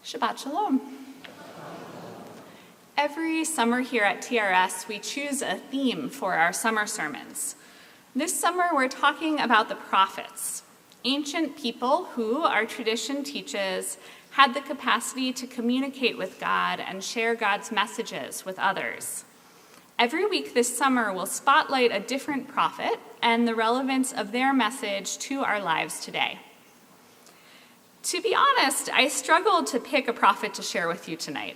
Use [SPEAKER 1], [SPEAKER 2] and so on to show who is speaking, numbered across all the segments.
[SPEAKER 1] Shabbat Shalom. Every summer here at TRS, we choose a theme for our summer sermons. This summer, we're talking about the prophets, ancient people who, our tradition teaches, had the capacity to communicate with God and share God's messages with others. Every week this summer, we'll spotlight a different prophet and the relevance of their message to our lives today. To be honest, I struggled to pick a prophet to share with you tonight.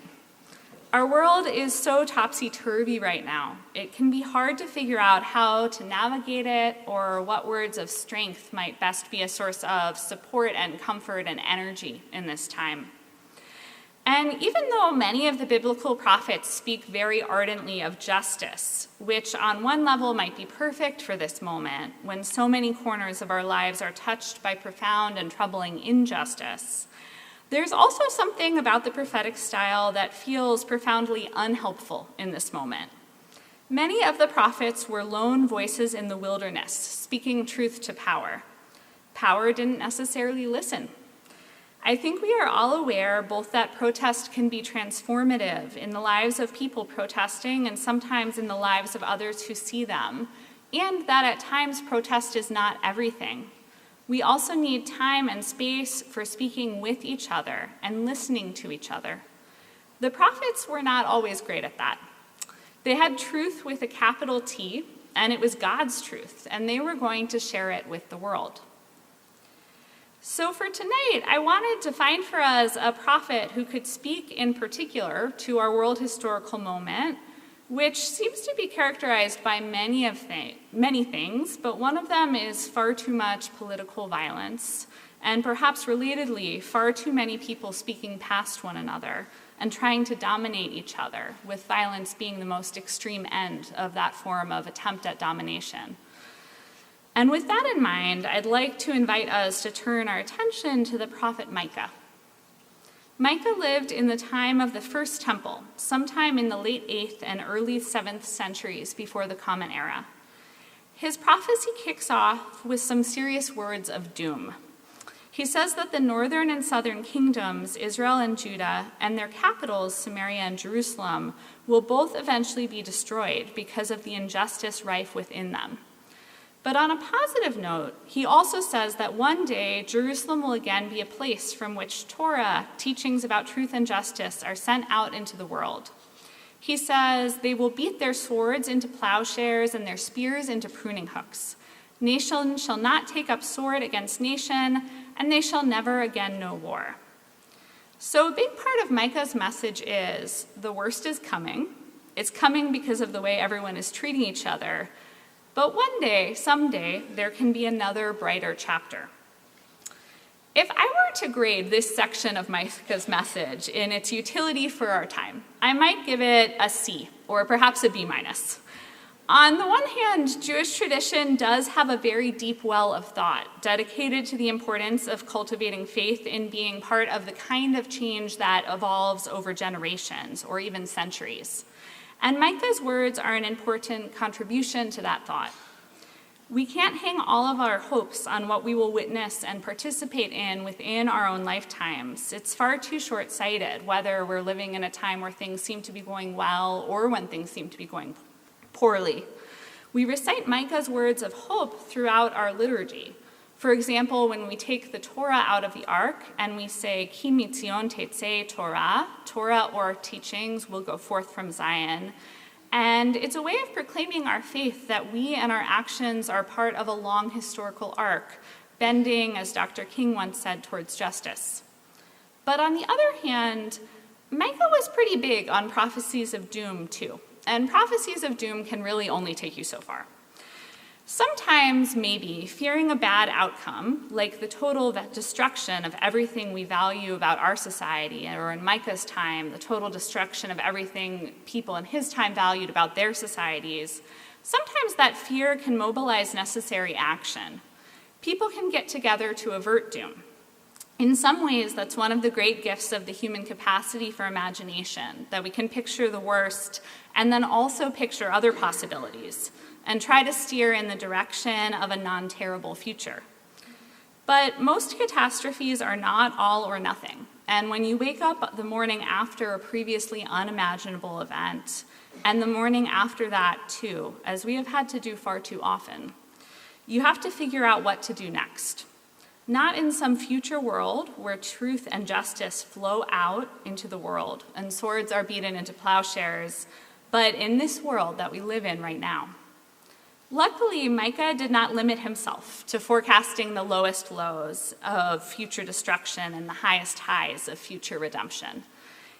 [SPEAKER 1] Our world is so topsy-turvy right now. It can be hard to figure out how to navigate it or what words of strength might best be a source of support and comfort and energy in this time. And even though many of the biblical prophets speak very ardently of justice, which on one level might be perfect for this moment, when so many corners of our lives are touched by profound and troubling injustice, there's also something about the prophetic style that feels profoundly unhelpful in this moment. Many of the prophets were lone voices in the wilderness, speaking truth to power. Power didn't necessarily listen. I think we are all aware both that protest can be transformative in the lives of people protesting and sometimes in the lives of others who see them, and that at times protest is not everything. We also need time and space for speaking with each other and listening to each other. The prophets were not always great at that. They had truth with a capital T, and it was God's truth, and they were going to share it with the world. So for tonight, I wanted to find for us a prophet who could speak in particular to our world historical moment, which seems to be characterized by many things, but one of them is far too much political violence, and perhaps relatedly, far too many people speaking past one another and trying to dominate each other, with violence being the most extreme end of that form of attempt at domination. And with that in mind, I'd like to invite us to turn our attention to the prophet Micah. Micah lived in the time of the First Temple, sometime in the late 8th and early 7th centuries before the Common Era. His prophecy kicks off with some serious words of doom. He says that the northern and southern kingdoms, Israel and Judah, and their capitals, Samaria and Jerusalem, will both eventually be destroyed because of the injustice rife within them. But on a positive note, he also says that one day Jerusalem will again be a place from which Torah, teachings about truth and justice, are sent out into the world. He says they will beat their swords into plowshares and their spears into pruning hooks. Nation shall not take up sword against nation, and they shall never again know war. So a big part of Micah's message is the worst is coming. It's coming because of the way everyone is treating each other. But one day, someday, there can be another brighter chapter. If I were to grade this section of Micah's message in its utility for our time, I might give it a C, or perhaps a B-. On the one hand, Jewish tradition does have a very deep well of thought dedicated to the importance of cultivating faith in being part of the kind of change that evolves over generations or even centuries. And Micah's words are an important contribution to that thought. We can't hang all of our hopes on what we will witness and participate in within our own lifetimes. It's far too short-sighted, whether we're living in a time where things seem to be going well or when things seem to be going poorly. We recite Micah's words of hope throughout our liturgy. For example, when we take the Torah out of the ark and we say, Ki mitzion tetzeh Torah, Torah or teachings will go forth from Zion. And it's a way of proclaiming our faith that we and our actions are part of a long historical arc, bending, as Dr. King once said, towards justice. But on the other hand, Micah was pretty big on prophecies of doom too. And prophecies of doom can really only take you so far. Sometimes, maybe, fearing a bad outcome, like the total destruction of everything we value about our society, or in Micah's time, the total destruction of everything people in his time valued about their societies, sometimes that fear can mobilize necessary action. People can get together to avert doom. In some ways, that's one of the great gifts of the human capacity for imagination, that we can picture the worst and then also picture other possibilities and try to steer in the direction of a non-terrible future. But most catastrophes are not all or nothing, And when you wake up the morning after a previously unimaginable event, and the morning after that too, as we have had to do far too often, you have to figure out what to do next. Not in some future world where truth and justice flow out into the world and swords are beaten into plowshares, but in this world that we live in right now. Luckily, Micah did not limit himself to forecasting the lowest lows of future destruction and the highest highs of future redemption.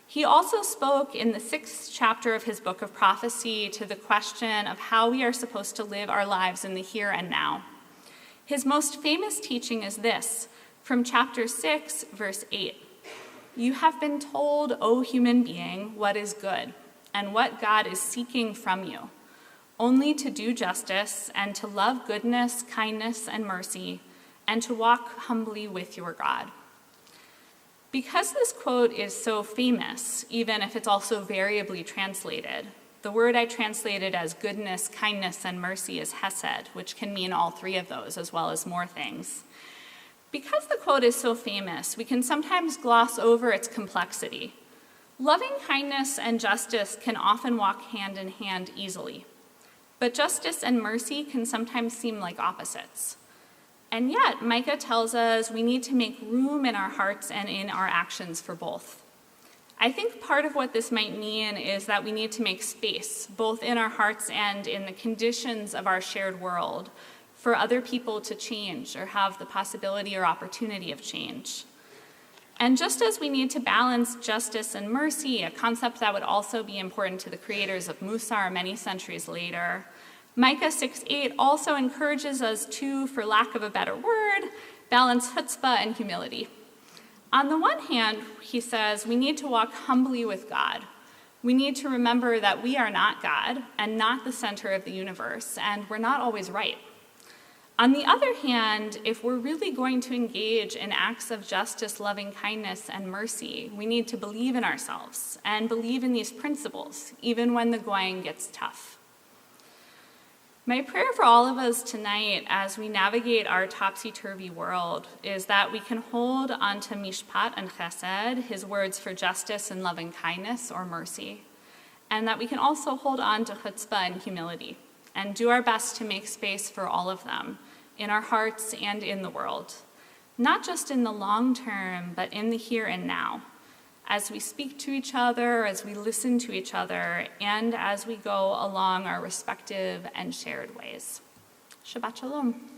[SPEAKER 1] He also spoke in the 6th chapter of his book of prophecy to the question of how we are supposed to live our lives in the here and now. His most famous teaching is this, from chapter 6, verse 8. You have been told, O human being, what is good, and what God is seeking from you, only to do justice and to love goodness, kindness, and mercy, and to walk humbly with your God. Because this quote is so famous, even if it's also variably translated, the word I translated as goodness, kindness, and mercy is hesed, which can mean all three of those as well as more things. Because the quote is so famous, we can sometimes gloss over its complexity. Loving kindness and justice can often walk hand in hand easily, but justice and mercy can sometimes seem like opposites. And yet, Micah tells us we need to make room in our hearts and in our actions for both. I think part of what this might mean is that we need to make space, both in our hearts and in the conditions of our shared world, for other people to change or have the possibility or opportunity of change. And just as we need to balance justice and mercy, a concept that would also be important to the creators of Musar many centuries later, Micah 6:8 also encourages us to, for lack of a better word, balance chutzpah and humility. On the one hand, he says, we need to walk humbly with God. We need to remember that we are not God and not the center of the universe, and we're not always right. On the other hand, if we're really going to engage in acts of justice, loving kindness, and mercy, we need to believe in ourselves and believe in these principles, even when the going gets tough. My prayer for all of us tonight as we navigate our topsy-turvy world is that we can hold onto mishpat and chesed, his words for justice and loving kindness or mercy, and that we can also hold on to chutzpah and humility and do our best to make space for all of them in our hearts and in the world, not just in the long term, but in the here and now, as we speak to each other, as we listen to each other, and as we go along our respective and shared ways. Shabbat Shalom.